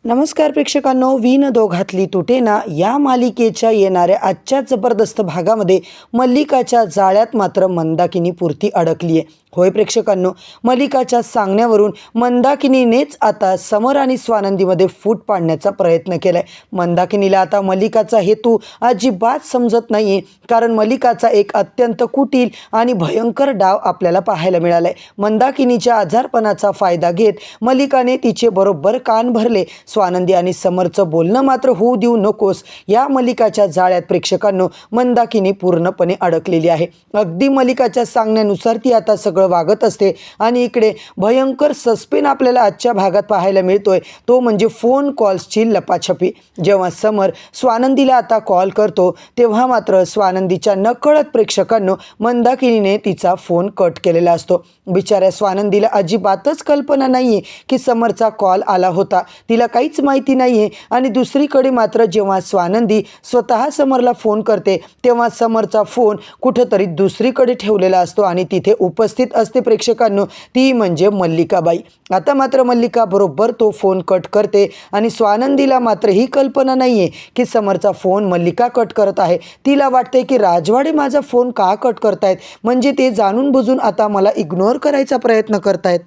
नमस्कार प्रेक्षकांनो, विण दोघातली तुटेना या मालिकेच्या येणाऱ्या आजच्या जबरदस्त भागामध्ये मल्लिकाच्या जाळ्यात मात्र मंदाकिनी पुरती अडकली आहे. होय प्रेक्षकांनो, मल्लिकाच्या सांगण्यावरून मंदाकिनीनेच आता समर आणि स्वानंदीमध्ये फूट पाडण्याचा प्रयत्न केलाय. मंदाकिनीला आता मल्लिकाचा हेतू अजिबात समजत नाहीये, कारण मल्लिकाचा एक अत्यंत कुटील आणि भयंकर डाव आपल्याला पाहायला मिळालाय. मंदाकिनीच्या आजारपणाचा फायदा घेत मल्लिकाने तिचे बरोबर कान भरले. स्वानंदी आणि समरचं बोलणं मात्र होऊ देऊ नकोस या मल्लिकाच्या जाळ्यात प्रेक्षकांनो मंदाकिनी पूर्णपणे अडकलेली आहे. अगदी मल्लिकाच्या सांगण्यानुसार ती आता सगळं वागत असते आणि इकडे भयंकर सस्पेन्स आपल्याला आजच्या भागात पाहायला मिळतोय, तो म्हणजे फोन कॉल्सची लपाछपी. जेव्हा समर स्वानंदीला आता कॉल करतो तेव्हा मात्र स्वानंदीच्या नकळत प्रेक्षकांनो मंदाकिनीने तिचा फोन कट केलेला असतो. बिचाऱ्या स्वानंदीला अजिबातच कल्पना नाहीये की समरचा कॉल आला होता, तिला काहीच माहिती नाहीये. आणि दुसरीकडे मात्र जेव्हा स्वानंदी स्वतः समरला फोन करते तेव्हा समरचा फोन कुठंतरी दुसरीकडे ठेवलेला असतो आणि तिथे उपस्थित असते प्रेक्षकांनो ती म्हणजे मल्लिकाबाई. आता मात्र मल्लिका बरोबर तो फोन कट करते आणि स्वानंदीला मात्र ही कल्पना नाहीये की समरचा फोन मल्लिका कट करत आहे. तिला वाटते की राजवाडे माझा फोन का कट करतायत, म्हणजे ते जाणून बुजून आता मला इग्नोर करायचा प्रयत्न करतायत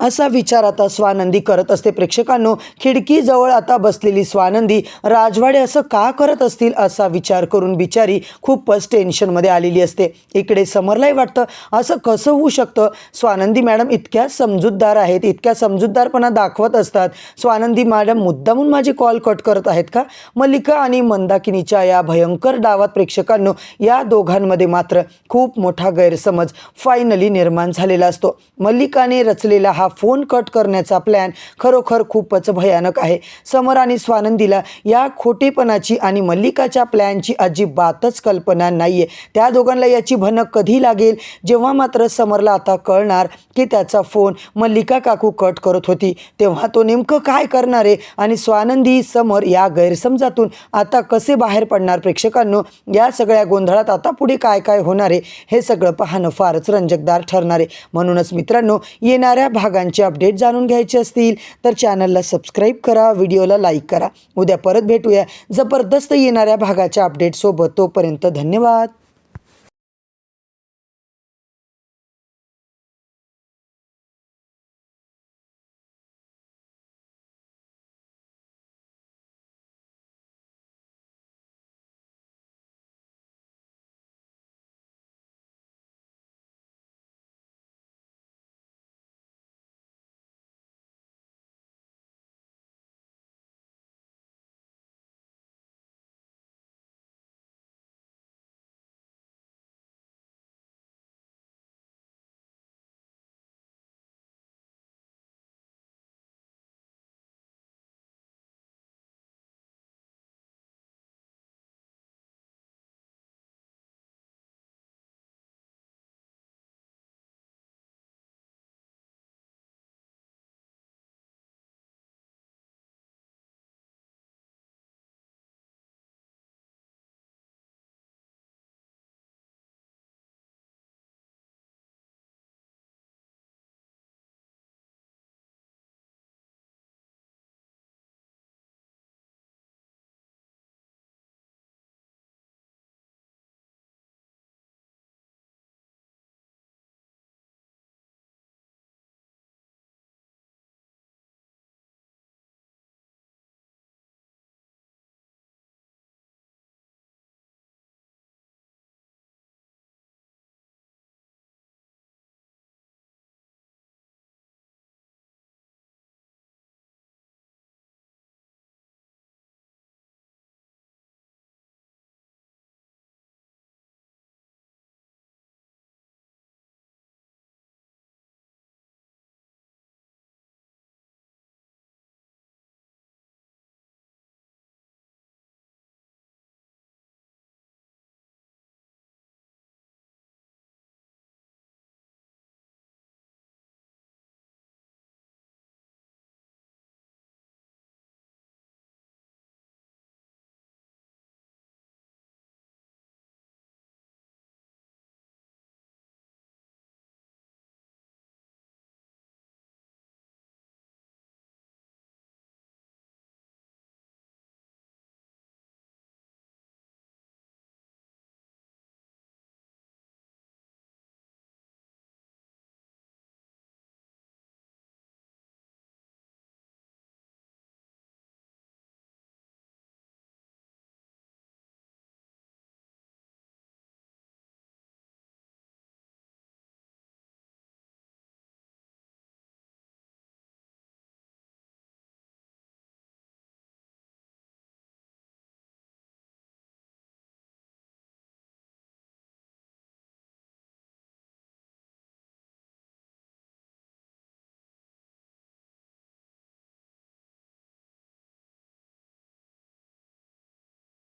असा विचार आता स्वानंदी करत असते. प्रेक्षकांनो, खिडकीजवळ आता बसलेली स्वानंदी राजवाडे असं का करत असतील असा विचार करून बिचारी खूपच टेन्शनमध्ये आलेली असते. इकडे समरलाही वाटतं असं कसं होऊ शकतं, स्वानंदी मॅडम इतक्या समजूतदार आहेत, इतक्या समजूतदारपणा दाखवत असतात, स्वानंदी मॅडम मुद्दामून माझे कॉल कट करत आहेत का. मल्लिका आणि मंदाकिनीच्या या भयंकर डावात प्रेक्षकांनो या दोघांमध्ये मात्र खूप मोठा गैरसमज फायनली निर्माण झालेला असतो. मल्लिकाने रचलेला हा फोन कट करण्याचा प्लॅन खरोखर खूपच भयानक आहे. समर आणि स्वानंदीला या खोटेपणाची आणि मल्लिकाच्या प्लॅनची अजिबातच कल्पना नाहीये. त्या दोघांना याची भनक कधी लागेल, जेव्हा मात्र समरला आता कळणार की त्याचा फोन मल्लिका काकू कट करत होती, तेव्हा तो नेमकं काय करणार आहे आणि स्वानंदी समर या गैरसमजातून आता कसे बाहेर पडणार. प्रेक्षकांनो, या सगळ्या गोंधळात आता पुढे काय काय होणार आहे हे सगळं पाहणं फारच रंजकदार ठरणार आहे. म्हणूनच मित्रांनो, येणाऱ्या भागांचे अपडेट जाणून घ्यायचे असतील तर चॅनलला सबस्क्राईब करा, व्हिडिओला लाईक करा. उद्या परत भेटूया जबरदस्त येणाऱ्या भागाच्या अपडेट सोबत. तोपर्यंत धन्यवाद.